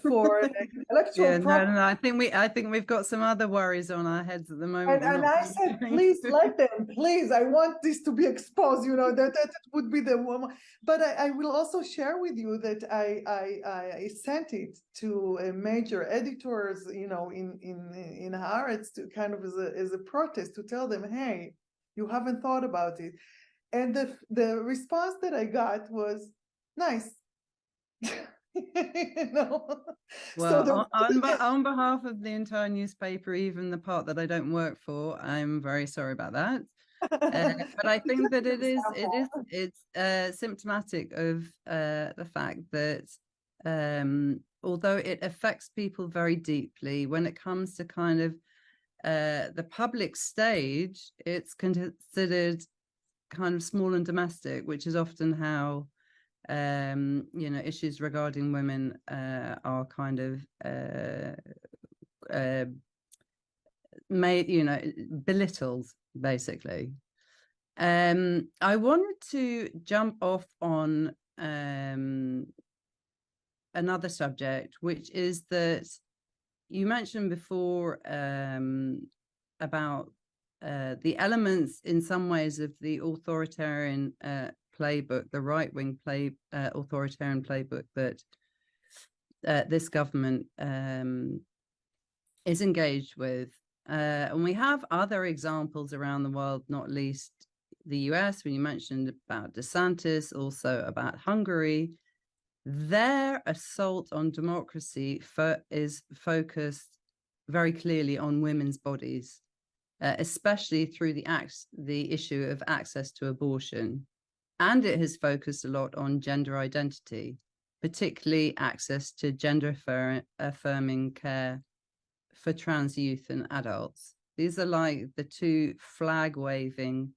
for intellectual property. No, I think we've got some other worries on our heads at the moment. And I said, please let them, please. I want this to be exposed. That would be the woman. But I will also share with you that I sent it to major editors, in Haaretz, to kind of as a protest, to tell them, hey, you haven't thought about it. And the response that I got was nice. Well, So on behalf of the entire newspaper, even the part that I don't work for, I'm very sorry about that. But I think that it's symptomatic of the fact that although it affects people very deeply, when it comes to kind of the public stage, it's considered kind of small and domestic, which is often how issues regarding women are kind of belittled, basically. I wanted to jump off on another subject, which is that you mentioned before about the elements in some ways of the authoritarian playbook, the right-wing authoritarian playbook that this government is engaged with. And we have other examples around the world, not least the US, when you mentioned about DeSantis, also about Hungary. Their assault on democracy is focused very clearly on women's bodies, especially through the issue of access to abortion. And it has focused a lot on gender identity, particularly access to gender-affirming care for trans youth and adults. These are like the two flag-waving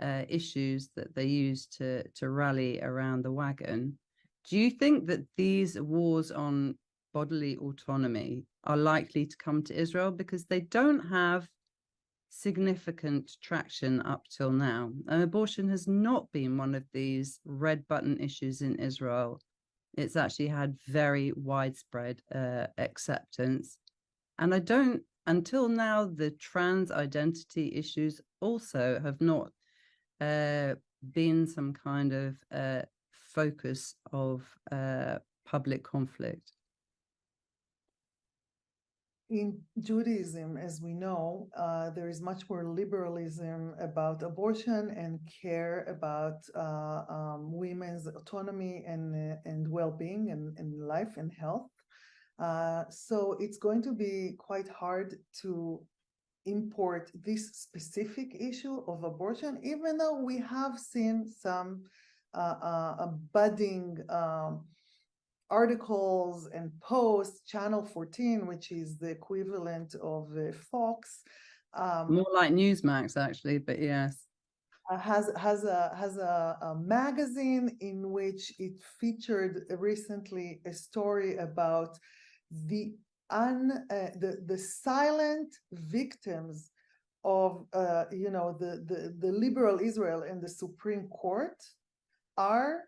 issues that they use to rally around the wagon. Do you think that these wars on bodily autonomy are likely to come to Israel? Because they don't have significant traction up till now. And abortion has not been one of these red button issues in Israel. It's actually had very widespread acceptance. And until now, the trans identity issues also have not been some kind of focus of public conflict. In Judaism, as we know, there is much more liberalism about abortion and care about women's autonomy and well-being and life and health. So it's going to be quite hard to import this specific issue of abortion, even though we have seen some budding articles and posts. Channel 14, which is the equivalent of Fox, more like Newsmax, actually, but yes, has a magazine in which it featured recently a story about the silent victims of the liberal Israel and the Supreme Court are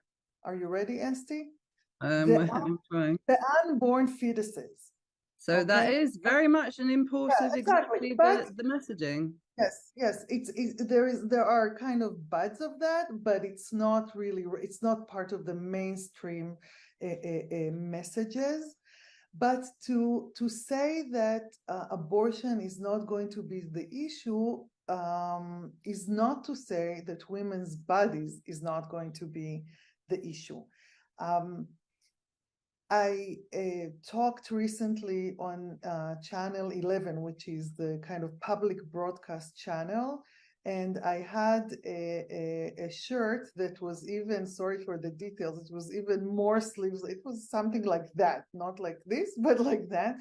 you ready, Esti? The unborn fetuses. So okay? That is very much an important exactly the messaging. Yes, there are kind of buds of that, but it's not part of the mainstream messages. But to say that abortion is not going to be the issue is not to say that women's bodies is not going to be the issue. I talked recently on Channel 11, which is the kind of public broadcast channel, and I had a shirt that was even, sorry for the details, it was even more sleeves. It was something like that, not like this, but like that.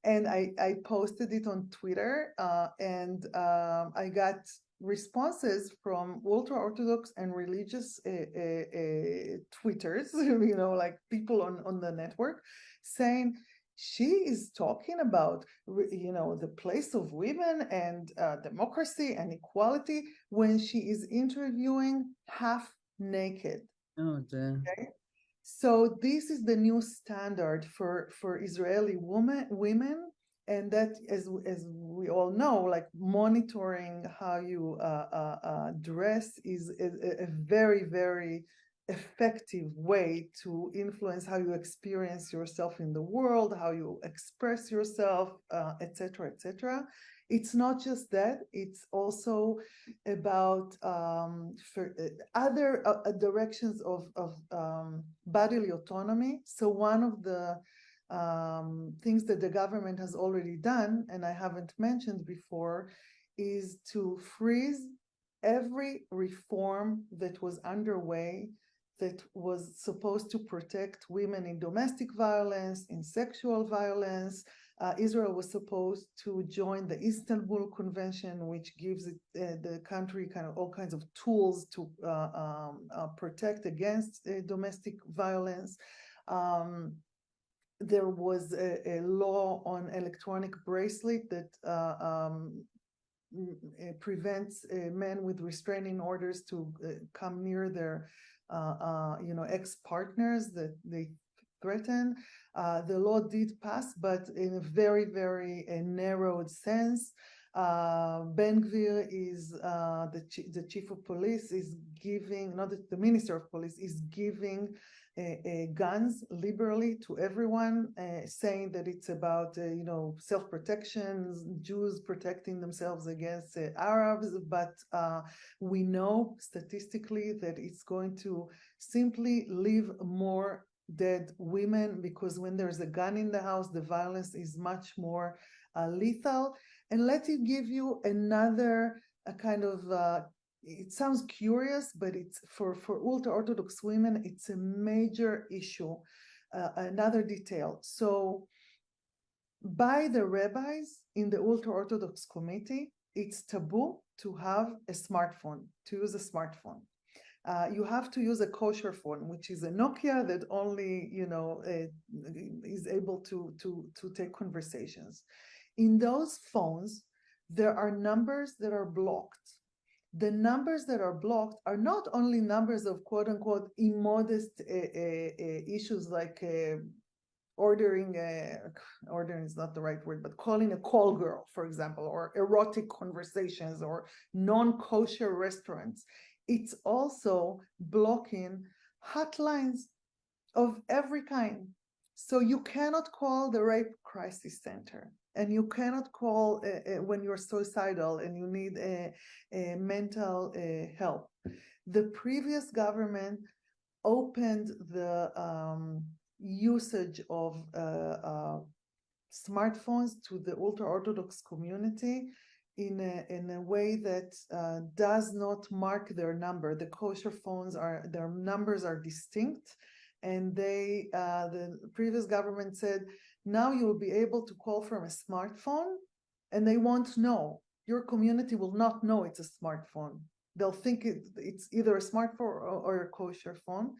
And I posted it on Twitter, and I got responses from ultra-Orthodox and religious tweeters, like people on the network, saying she is talking about, the place of women and democracy and equality when she is interviewing half naked. Oh dear. Okay? So this is the new standard for Israeli women, and that, as we all know, like monitoring how you dress is a very, very effective way to influence how you experience yourself in the world, how you express yourself, etc., etc. It's not just that, it's also about for other directions of bodily autonomy. So one of the things that the government has already done, and I haven't mentioned before, is to freeze every reform that was underway that was supposed to protect women in domestic violence, in sexual violence. Israel was supposed to join the Istanbul Convention, which gives the country kind of all kinds of tools to protect against domestic violence. There was a law on electronic bracelet that prevents men with restraining orders to come near their ex-partners that they threaten. The law did pass, but in a very, very narrowed sense. Ben Gvir is the chief of police, is giving, not the minister of police, is giving guns liberally to everyone, saying that it's about self-protection, Jews protecting themselves against Arabs, but we know statistically that it's going to simply leave more dead women, because when there's a gun in the house, the violence is much more lethal. And let me give you another kind of it sounds curious, but it's for ultra-Orthodox women, it's a major issue. Another detail. So by the rabbis in the ultra-Orthodox committee, it's taboo to have a smartphone, to use a smartphone. You have to use a kosher phone, which is a Nokia that only, is able to take conversations. In those phones, there are numbers that are blocked. The numbers that are blocked are not only numbers of quote unquote immodest issues like ordering is not the right word, but calling a call girl, for example, or erotic conversations or non-kosher restaurants. It's also blocking hotlines of every kind. So you cannot call the rape crisis center, and you cannot call when you're suicidal and you need mental help. The previous government opened the usage of smartphones to the ultra-Orthodox community in a way that does not mark their number. The kosher phones their numbers are distinct, and the previous government said, now you will be able to call from a smartphone, and they won't know. Your community will not know it's a smartphone. They'll think it's either a smartphone or a kosher phone.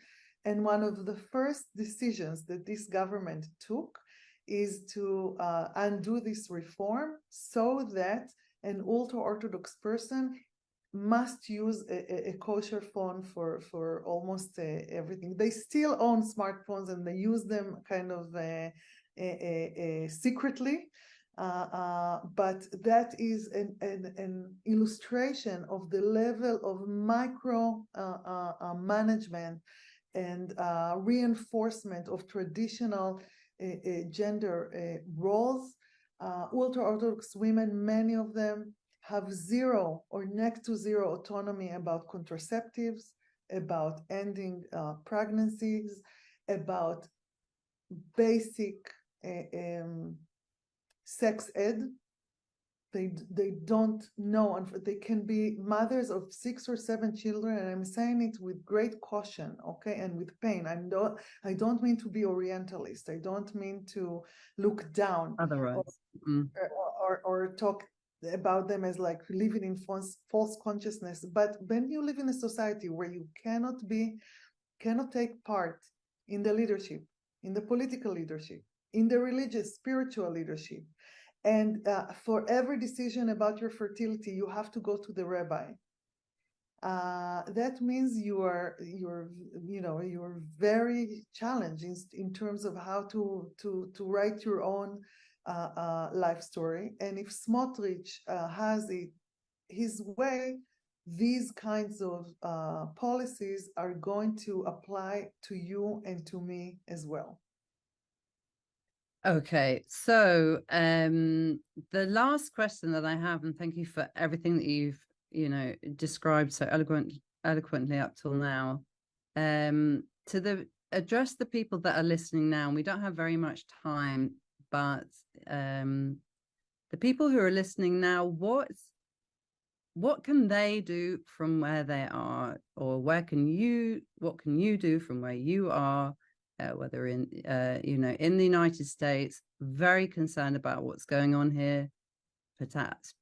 And one of the first decisions that this government took is to undo this reform so that an ultra-Orthodox person must use a kosher phone for almost everything. They still own smartphones and they use them kind of secretly, but that is an illustration of the level of micro management and reinforcement of traditional gender roles. Ultra-Orthodox women, many of them, have zero or next to zero autonomy about contraceptives, about ending pregnancies, about basic sex ed. They don't know, and they can be mothers of 6 or 7 children, and I'm saying it with great caution, okay, and with pain. I don't mean to be Orientalist. I don't mean to look down Otherwise, or talk about them as like living in false consciousness. But when you live in a society where you cannot take part in the leadership, in the political leadership, in the religious, spiritual leadership, and for every decision about your fertility, you have to go to the rabbi. That means you're very challenged in terms of how to write your own life story. And if Smotrich has it his way, these kinds of policies are going to apply to you and to me as well. Okay, so the last question that I have, and thank you for everything that you've described so eloquently up till now, address the people that are listening now. And we don't have very much time, but the people who are listening now, what can they do from where they are, or what can you do from where you are? Whether in in the United States, very concerned about what's going on here.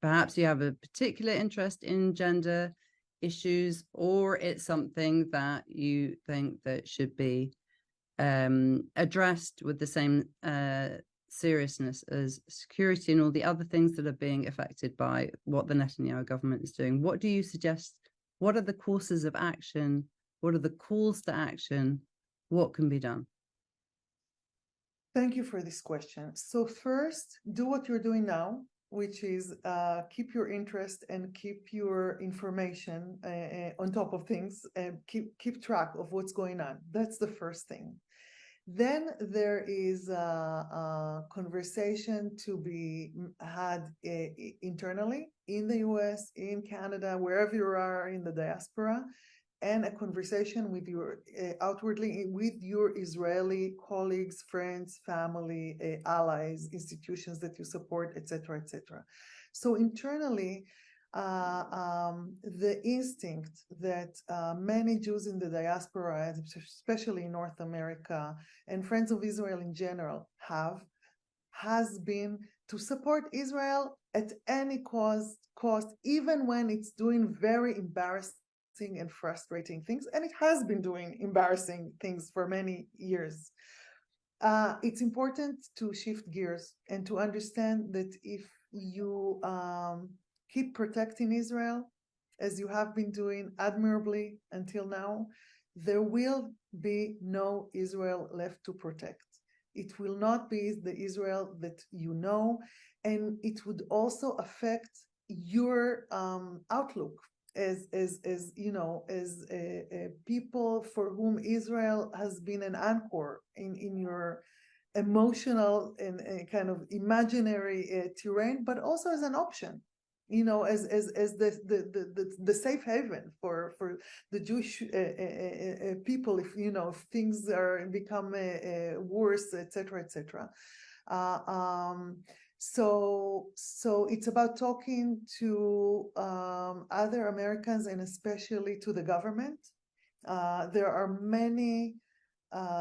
Perhaps you have a particular interest in gender issues, or it's something that you think that should be addressed with the same seriousness as security and all the other things that are being affected by what the Netanyahu government is doing. What do you suggest? What are the courses of action? What are the calls to action? What can be done? Thank you for this question. So first, do what you're doing now, which is keep your interest and keep your information on top of things, and keep track of what's going on. That's the first thing. Then there is a conversation to be had internally in the US, in Canada, wherever you are in the diaspora, and a conversation with your outwardly with your Israeli colleagues, friends, family, allies, institutions that you support, etc., etc. So internally, the instinct that many Jews in the diaspora, especially in North America, and Friends of Israel in general has been to support Israel at any cost, even when it's doing very embarrassing and frustrating things, and it has been doing embarrassing things for many years. It's important to shift gears and to understand that if you keep protecting Israel, as you have been doing admirably until now, there will be no Israel left to protect. It will not be the Israel that you know, and it would also affect your outlook as people for whom Israel has been an anchor in your emotional and kind of imaginary terrain, but also as an option, as the safe haven for the Jewish people, if things are become worse, etc., etc. So it's about talking to other Americans, and especially to the government. There are many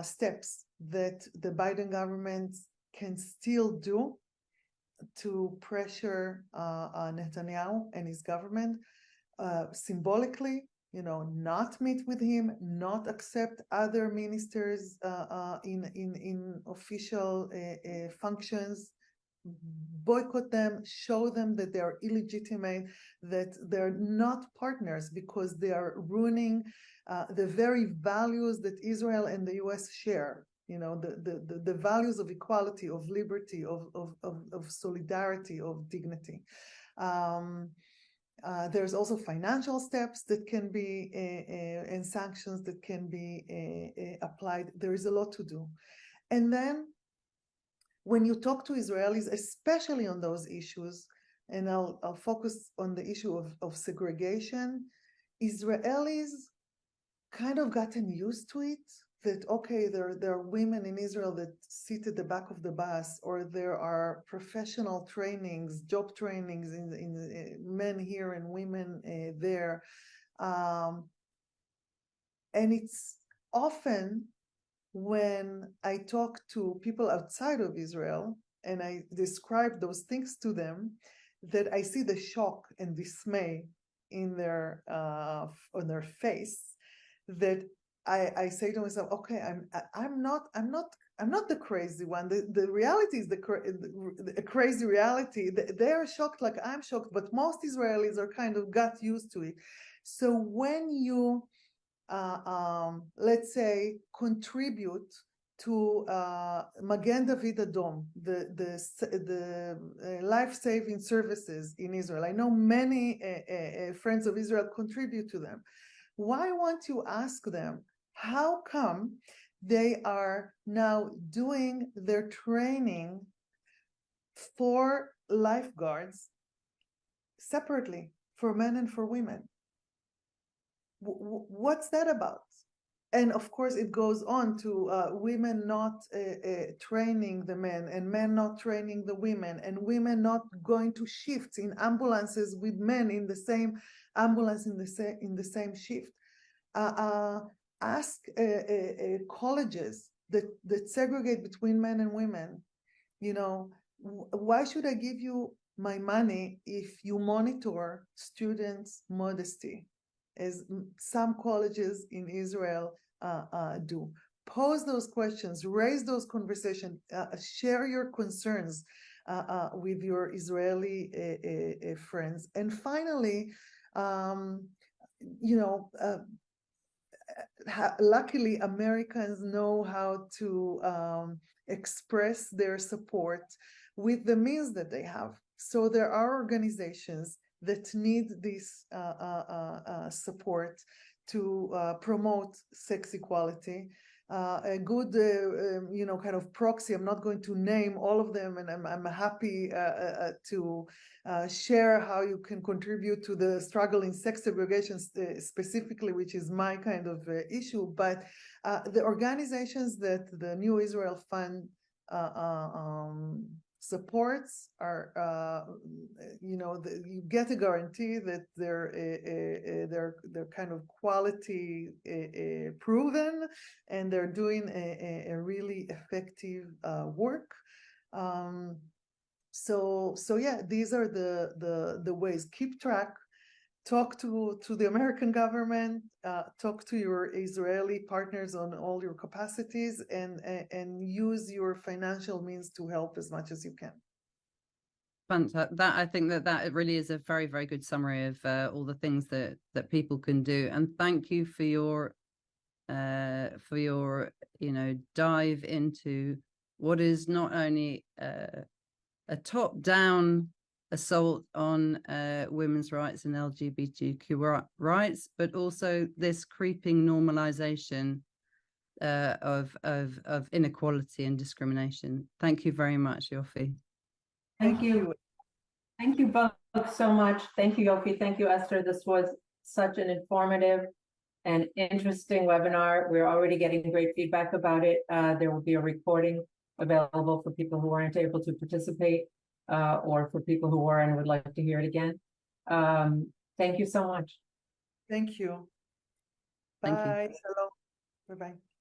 steps that the Biden government can still do to pressure Netanyahu and his government symbolically, not meet with him, not accept other ministers in official functions, boycott them, show them that they are illegitimate, that they're not partners because they are ruining the very values that Israel and the US share. The values of equality, of liberty, of solidarity, of dignity. There's also financial steps that can be and sanctions that can be applied. There is a lot to do. And then when you talk to Israelis, especially on those issues, and I'll focus on the issue of segregation, Israelis kind of gotten used to it that, okay, there are women in Israel that sit at the back of the bus, or there are professional trainings, job trainings in men here and women there. And it's often when I talk to people outside of Israel and I describe those things to them, that I see the shock and dismay in their on their face, that I say to myself, okay, I'm not the crazy one. The reality is the crazy reality. They are shocked like I'm shocked, but most Israelis are kind of got used to it. So when you let's say contribute to Magen David Adom, the life-saving services in Israel. I know many friends of Israel contribute to them. Why won't you ask them how come they are now doing their training for lifeguards separately for men and for women? What's that about? And of course, it goes on to women not training the men, and men not training the women, and women not going to shifts in ambulances with men in the same ambulance in the same shift. Ask colleges that segregate between men and women. You know, why should I give you my money if you monitor students' modesty, as some colleges in Israel do? Pose those questions, raise those conversations, share your concerns with your Israeli friends. And finally, you know, luckily Americans know how to express their support with the means that they have. So there are organizations that need this support to promote sex equality. A good, you know, kind of proxy. I'm not going to name all of them, and I'm happy to share how you can contribute to the struggle in sex segregation specifically, which is my kind of issue. But the organizations that the New Israel Fund supports are, you know, you get a guarantee that they're kind of quality proven, and they're doing a really effective work. So yeah, these are the ways. Keep track. Talk to the American government, talk to your Israeli partners on all your capacities, and use your financial means to help as much as you can. Fantastic. I think that really is a very, very good summary of all the things that people can do. And thank you for your you know, dive into what is not only a top-down assault on women's rights and LGBTQ rights, but also this creeping normalization of inequality and discrimination. Thank you very much, Yofi. Thank you. Thank you both so much. Thank you, Yofi. Thank you, Esther. This was such an informative and interesting webinar. We're already getting great feedback about it. There will be a recording available for people who weren't able to participate, or for people who were and would like to hear it again. Thank you so much. Thank you. Bye. Thank you. Shalom. Bye-bye.